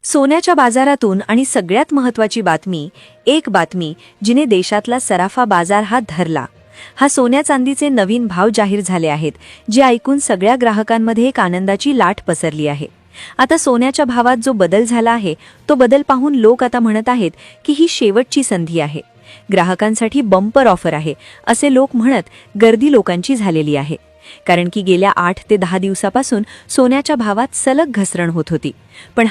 सोन्याच्या बाजारातून आणि सगळ्यात महत्त्वाची बातमी, एक बातमी जिने देशातला सराफा बाजार हात धरला. हा सोन्या चांदीचे नवीन भाव जाहीर झाले आहेत, जे ऐकून सगळ्या ग्राहकांमध्ये एक आनंदाची लाट पसरली आहे. आता सोन्याच्या भावात जो बदल झाला आहे, तो बदल पाहून लोक आता म्हणत आहेत की ही शेवटची संधी आहे. ग्राहकांसाठी बंपर ऑफर आहे, असे लोक म्हणत गर्दी लोकांची झालेली आहे. कारण की गेल्या 8 ते 10 दिवसापासून सोन्याच्या भावात सलग घसरण होत होती. पण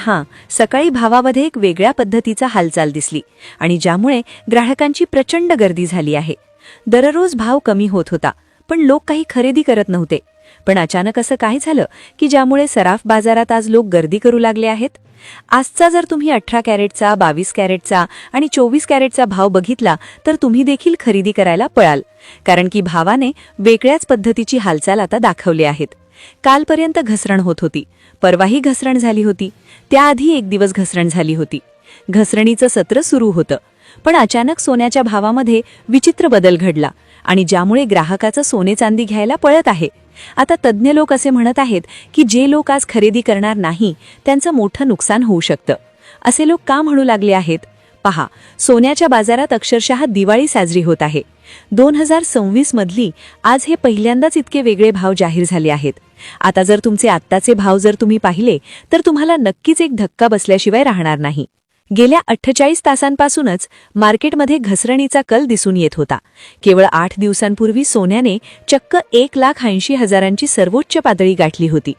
सकाळी भावामध्ये एक वेगळ्या पद्धतीचा हालचाल दिसली आणि ज्यामुळे ग्राहकांची प्रचंड गर्दी झाली आहे. दररोज भाव कमी होत होता, पण लोक काही खरेदी करत नव्हते. पण अचानक असं काय झालं की ज्यामुळे सराफ बाजारात आज लोक गर्दी करू लागले आहेत? आजचा जर तुम्ही 18 कॅरेटचा, 22 कॅरेटचा आणि 24 कॅरेटचा भाव बघितला तर तुम्ही देखील खरेदी करायला पळाल. कारण की भावाने वेगळ्याच पद्धतीची हालचाल आता दाखवली आहेत. कालपर्यंत घसरण होत होती, परवाही घसरण झाली होती, त्याआधी एक दिवस घसरण झाली होती. घसरणीचं सत्र सुरू होतं, पण अचानक सोन्याच्या भावामध्ये विचित्र बदल घडला आणि ज्यामुळे ग्राहकाचं सोने चांदी घ्यायला पळत आहे. आता तज्ज्ञ लोक असे म्हणत आहेत की जे लोक आज खरेदी करणार नाही त्यांचं मोठं नुकसान होऊ शकतं. असे लोक का म्हणू लागले आहेत? पहा, सोन्याच्या बाजारात अक्षरशः दिवाळी साजरी होत आहे. 2026 मधली आज हे पहिल्यांदाच इतके वेगळे भाव जाहीर झाले आहेत. आता जर तुमचे आत्ताचे भाव जर तुम्ही पाहिले तर तुम्हाला नक्कीच एक धक्का बसल्याशिवाय राहणार नाही. गेल्या 48 तासांपासूनच मार्केटमध्ये घसरणीचा कल दिसून येत होता. केवळ 8 दिवसांपूर्वी सोन्याने चक्क 1,80,000ची सर्वोच्च पातळी गाठली होती.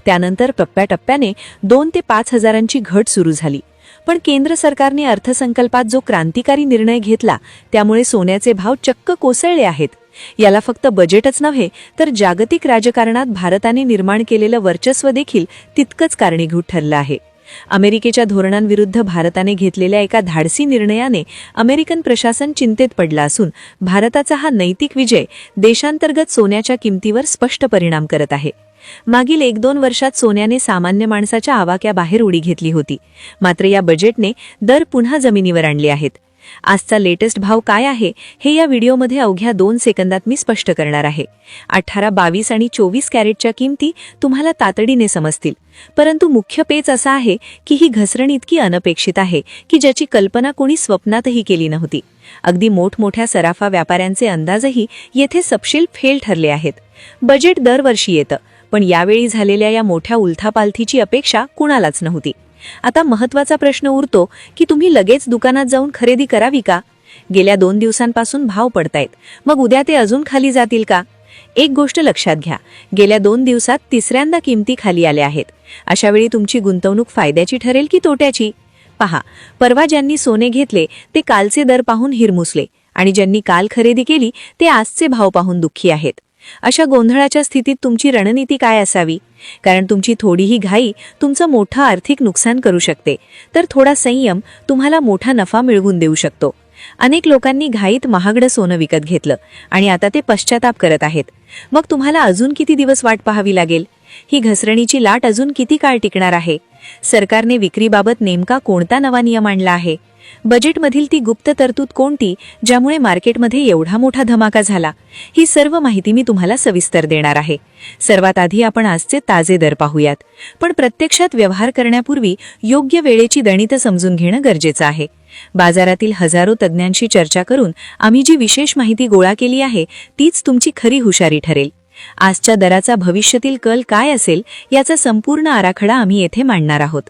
त्यानंतर टप्प्याटप्प्याने 2 ते 5,000ची घट सुरू झाली. पण केंद्र सरकारने अर्थसंकल्पात जो क्रांतिकारी निर्णय घेतला त्यामुळे सोन्याचे भाव चक्क कोसळले आहेत. याला फक्त बजेटच नव्हे तर जागतिक राजकारणात भारताने निर्माण केलेलं वर्चस्व देखील तितकंच कारणीभूत ठरलं आहे. अमेरिकेच्या धोरणांविरुद्ध भारताने घेतलेल्या एका धाडसी निर्णयाने अमेरिकन प्रशासन चिंतेत पडलं असून भारताचा हा नैतिक विजय देशांतर्गत सोन्याच्या किमतीवर स्पष्ट परिणाम करत आहे. मागील 1-2 वर्षात सोन्याने सामान्य माणसाच्या आवाक्याबाहेर उडी घेतली होती, मात्र या बजेटने दर पुन्हा जमिनीवर आणले आहेत. आजचा लेटेस्ट भाव काय आहे हे या व्हिडिओमध्ये अवघ्या 2 सेकंदात मी स्पष्ट करणार आहे. 18, 22 आणि 24 कॅरेटच्या किमती तुम्हाला तातडीने समजतील, परंतु मुख्य पेच असा आहे की ही घसरण इतकी अनपेक्षित आहे की ज्याची कल्पना कोणी स्वप्नातही केली नव्हती. अगदी मोठमोठ्या सराफा व्यापाऱ्यांचे अंदाजही येथे सपशेल फेल ठरले आहेत. बजेट दरवर्षी येतं, पण यावेळी झालेल्या या मोठ्या उलथापालथीची अपेक्षा कुणालाच नव्हती. आता महत्त्वाचा प्रश्न उरतो की तुम्ही लगेच दुकानात जाऊन खरेदी करावी का? गेल्या 2 दिवसांपासून भाव पडतायत, मग उद्या ते अजून खाली जातील का? एक गोष्ट लक्षात घ्या, गेल्या 2 दिवसात तिसऱ्यांदा किमती खाली आल्या आहेत. अशावेळी तुमची गुंतवणूक फायद्याची ठरेल की तोट्याची? पहा, परवा ज्यांनी सोने घेतले ते कालचे दर पाहून हिरमुसले आणि ज्यांनी काल खरेदी केली ते आजचे भाव पाहून दुःखी आहेत. अशा गोंधळाच्या स्थितीत तुमची रणनीती काय असावी? कारण तुमची थोडीही घाई तुमचं मोठं आर्थिक नुकसान करू शकते, तर थोडा संयम तुम्हाला मोठा नफा मिळवून देऊ शकतो. अनेक लोकांनी घाईत महागडं सोनं विकत घेतलं आणि आता ते पश्चाताप करत आहेत. मग तुम्हाला अजून किती दिवस वाट पाहावी लागेल? ही घसरणीची लाट अजून किती काळ टिकणार आहे? सरकारने विक्रीबाबत नेमका कोणता नवा नियम आणला आहे? बजेटमधील ती गुप्त तरतूद कोणती ज्यामुळे मार्केटमध्ये एवढा मोठा धमाका झाला? ही सर्व माहिती मी तुम्हाला सविस्तर देणार आहे. सर्वात आधी आपण आजचे ताजे दर पाहूयात, पण प्रत्यक्षात व्यवहार करण्यापूर्वी योग्य वेळेची गणितं समजून घेणं गरजेचं आहे. बाजारातील हजारो तज्ज्ञांशी चर्चा करून आम्ही जी विशेष माहिती गोळा केली आहे तीच तुमची खरी हुशारी ठरेल. आजच्या दराचा भविष्यातील कल काय असेल याचा संपूर्ण आराखडा आम्ही येथे मांडणार आहोत.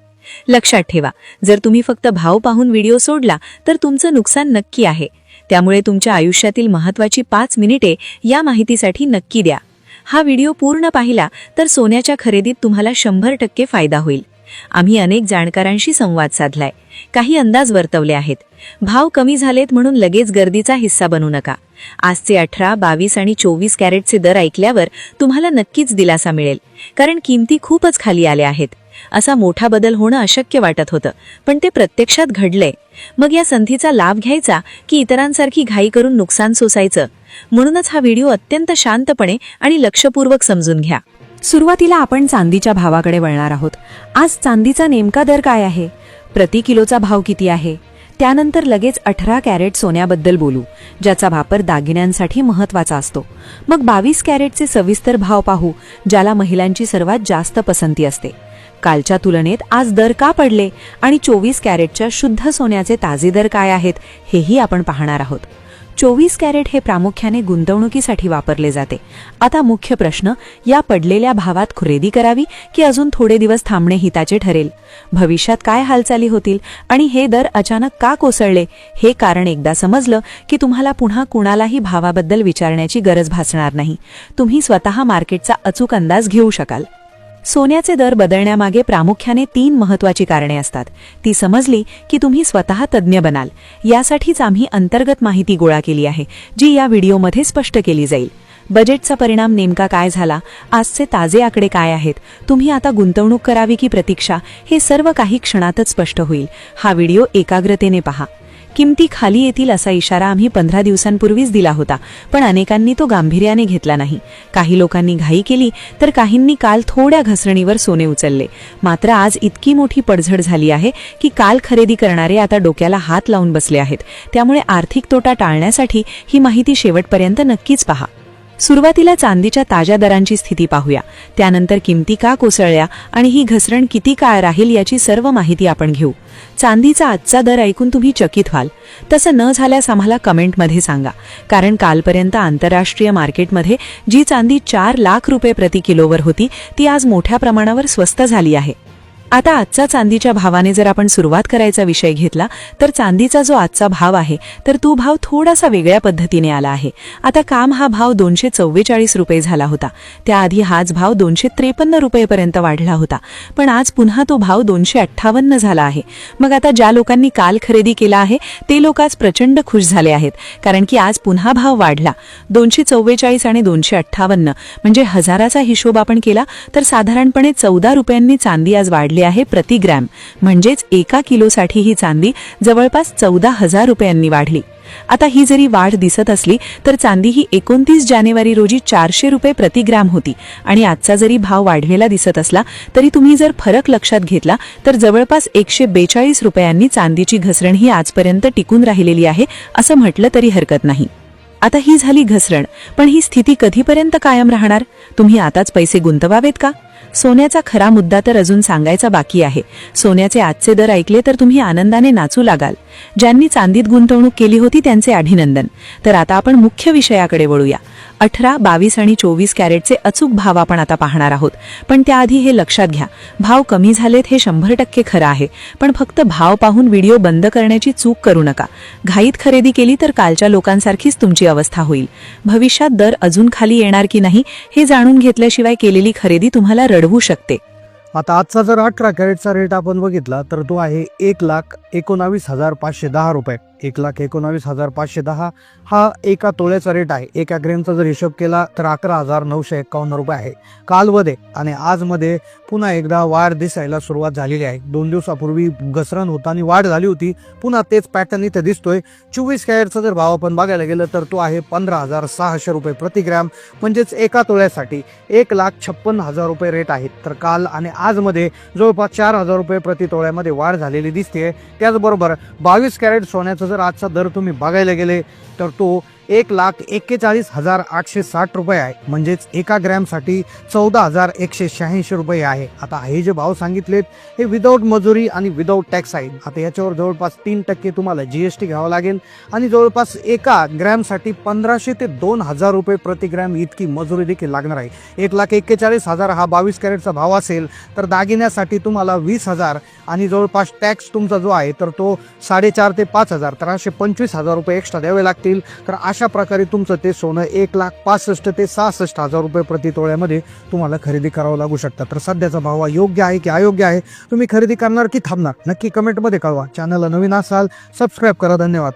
लक्षात ठेवा, जर तुम्ही फक्त भाव पाहून व्हिडिओ सोडला तर तुमचं नुकसान नक्की आहे. त्यामुळे तुमच्या आयुष्यातील महत्त्वाची 5 मिनिटे या माहितीसाठी नक्की द्या. हा व्हिडिओ पूर्ण पाहिला तर सोन्याच्या खरेदीत तुम्हाला 100% फायदा होईल. आम्ही अनेक जाणकारांशी संवाद साधलाय, काही अंदाज वर्तवले आहेत. भाव कमी झालेत म्हणून लगेच गर्दीचा हिस्सा बनू नका. आजचे 18, 22 आणि 24 कॅरेटचे दर ऐकल्यावर तुम्हाला नक्कीच दिलासा मिळेल, कारण किमती खूपच खाली आल्या आहेत. असा मोठा बदल होणं अशक्य वाटत होतं, पण ते प्रत्यक्षात घडलंय. मग या संधीचा लाभ घ्यायचा की इतरांसारखी घाई करून नुकसान सोसायचं? म्हणूनच हा व्हिडिओ अत्यंत शांतपणे आणि लक्षपूर्वक समजून घ्या. सुरुवातीला आपण चांदीच्या भावाकडे वळणार आहोत. आज चांदीचा नेमका दर काय आहे? प्रति किलोचा भाव किती आहे? त्यानंतर लगेच 18 कॅरेट सोन्याबद्दल बोलू, ज्याचा वापर दागिन्यांसाठी महत्त्वाचा असतो. मग 22 कॅरेटचे सविस्तर भाव पाहू, ज्याला महिलांची सर्वात जास्त पसंती असते. कालच्या तुलनेत आज दर का पडले आणि 24 कॅरेटच्या शुद्ध सोन्याचे ताजे दर काय आहेत हेही आपण पाहणार आहोत. 24 कॅरेट हे प्रामुख्याने गुंतवणुकीसाठी वापरले जाते. आता मुख्य प्रश्न, या पडलेल्या भावात खरेदी करावी की अजून थोडे दिवस थांबणे हिताचे ठरेल? भविष्यात काय हालचाली होतील आणि हे दर अचानक का कोसळले हे कारण एकदा समजलं की तुम्हाला पुन्हा कुणालाही भावाबद्दल विचारण्याची गरज भासणार नाही. तुम्ही स्वतः मार्केटचा अचूक अंदाज घेऊ शकाल. सोन्याचे दर बदलण्यामागे प्रामुख्याने 3 महत्त्वाची कारणे असतात. ती समजली की तुम्ही स्वतः तज्ज्ञ बनाल. यासाठीच आम्ही अंतर्गत माहिती गोळा केली आहे, जी या व्हिडिओमध्ये स्पष्ट केली जाईल. बजेटचा परिणाम नेमका काय झाला, आजचे ताजे आकडे काय आहेत, तुम्ही आता गुंतवणूक करावी की प्रतीक्षा, हे सर्व काही क्षणातच स्पष्ट होईल. हा व्हिडिओ एकाग्रतेने पहा. किमती खाली येतील असा इशारा आम्ही 15 दिवसांपूर्वीच दिला होता, पण अनेकांनी तो गांभीर्याने घेतला नाही. काही लोकांनी घाई केली तर काहींनी काल थोड्या घसरणीवर सोने उचलले. मात्र आज इतकी मोठी पडझड झाली आहे की काल खरेदी करणारे आता डोक्याला हात लावून बसले आहेत. त्यामुळे आर्थिक तोटा टाळण्यासाठी ही माहिती शेवटपर्यंत नक्कीच पहा. सुरुवातीला चांदीच्या ताज्या दरांची स्थिती पाहूया. त्यानंतर किमती का कोसळल्या आणि ही घसरण किती काळ राहील याची सर्व माहिती आपण घेऊ. चांदीचा आजचा दर ऐकून तुम्ही चकित व्हाल. तसं न झाल्यास आम्हाला कमेंटमध्ये सांगा, कारण कालपर्यंत आंतरराष्ट्रीय मार्केटमध्ये जी चांदी 4 लाख रुपये प्रति किलोवर होती ती आज मोठ्या प्रमाणावर स्वस्त झाली आहे. आता आजचा चांदीच्या भावाने जर आपण सुरुवात करायचा विषय घेतला तर चांदीचा जो आजचा भाव आहे तर तो भाव थोडासा वेगळ्या पद्धतीने आला आहे. आता काम हा भाव 244 रुपये झाला होता. त्याआधी हाच भाव 253 रुपयेपर्यंत वाढला होता, पण आज पुन्हा तो भाव 258 झाला आहे. मग आता ज्या लोकांनी काल खरेदी केला आहे ते लोक आज प्रचंड खुश झाले आहेत, कारण की आज पुन्हा भाव वाढला. 244 आणि 258 म्हणजे हजाराचा हिशोब आपण केला तर साधारणपणे 14 रुपयांनी चांदी आज वाढली आहे प्रति ग्रॅम. म्हणजेच 1 किलोसाठी ही चांदी जवळपास 14,000 रुपयांनी वाढली. आता ही जरी वाढ दिसत असली तर चांदी ही 29 जानेवारी रोजी 400 रुपये प्रति ग्रॅम होती आणि आजचा जरी भाव वाढलेला दिसत असला तरी तुम्ही जर फरक लक्षात घेतला तर जवळपास 142 रुपयांनी चांदीची घसरण ही आजपर्यंत टिकून राहिलेली आहे असं म्हटलं तरी हरकत नाही. आता ही झाली घसरण, पण ही स्थिती कधीपर्यंत कायम राहणार? तुम्ही आताच पैसे गुंतवावेत का? सोन्याचा खरा मुद्दा तर अजून सांगायचा बाकी आहे. सोन्याचे आजचे दर ऐकले तर तुम्ही आनंदाने नाचू लागाल. ज्यांनी चांदीत गुंतवणूक केली होती त्यांचे अभिनंदन. तर आता आपण मुख्य विषयाकडे वळूया. 18, 22 आणि 24 कॅरेटचे अचूक भाव आपण आता पाहणार आहोत. पण त्याआधी हे लक्षात घ्या, भाव कमी झालेत हे 100% खरं आहे, पण फक्त भाव पाहून व्हिडिओ बंद करण्याची चूक करू नका. घाईत खरेदी केली तर कालच्या लोकांसारखीच तुमची अवस्था होईल. भविष्यात दर अजून खाली येणार की नाही हे जाणून घेतल्याशिवाय केलेली खरेदी तुम्हाला रडवू शकते. आता आजचा जर 18 कॅरेटचा रेट आपण बघितला तर तो आहे 1,19,510 रुपये. 1,19,510 हा 1 तोळ्याचा रेट आहे. 1 ग्रॅमचा जर हिशोब केला तर 11,951 रुपये आहे. कालमध्ये आणि आजमध्ये पुन्हा एकदा वाढ दिसायला सुरुवात झालेली आहे. 2 दिवसापूर्वी घसरण होताना वाढ झाली होती, पुन्हा तेच पॅटर्न इथे दिसतोय. 24 कॅरेटचा जर भाव आपण बघायला गेलं तर तो आहे 15,600 रुपये प्रति ग्रॅम, म्हणजेच 1 तोळ्यासाठी 1,56,000 रुपये रेट आहेत. तर काल आणि आजमध्ये जवळपास 4,000 रुपये प्रति तोळ्यामध्ये वाढ झालेली दिसते. त्याचबरोबर 22 कॅरेट सोन्याचा जर आजचा दर तुम्ही बघायला गेले तर तो 1,41,860 रुपये आहे, म्हणजेच 1 ग्रॅमसाठी 14,186 रुपये आहे. आता हे जे भाव सांगितलेत हे विदाऊट मजुरी आणि विदाऊट टॅक्स आहे. आता याच्यावर जवळपास 3% तुम्हाला GST घ्यावं लागेल आणि जवळपास 1 ग्रॅमसाठी 1,500 ते 2,000 रुपये प्रति ग्रॅम इतकी मजुरी देखील लागणार आहे. 1,41,000 हा 22 कॅरेटचा भाव असेल तर दागिन्यासाठी तुम्हाला 20,000 आणि जवळपास टॅक्स तुमचा जो आहे तर तो 4,500 ते 5,000, तर असे 25,000 रुपये एक्स्ट्रा द्यावे लागतील. तर अशा प्रकारे तुमचं ते सोनं 1,65,000 ते 66,000 रुपये प्रति तोळ्यामध्ये तुम्हाला खरेदी करावं लागू शकतात. तर सध्याचा भाव योग्य आहे की अयोग्य आहे, तुम्ही खरेदी करणार की थांबणार, नक्की कमेंटमध्ये कळवा. चॅनलला नवीन असाल सबस्क्राईब करा. धन्यवाद.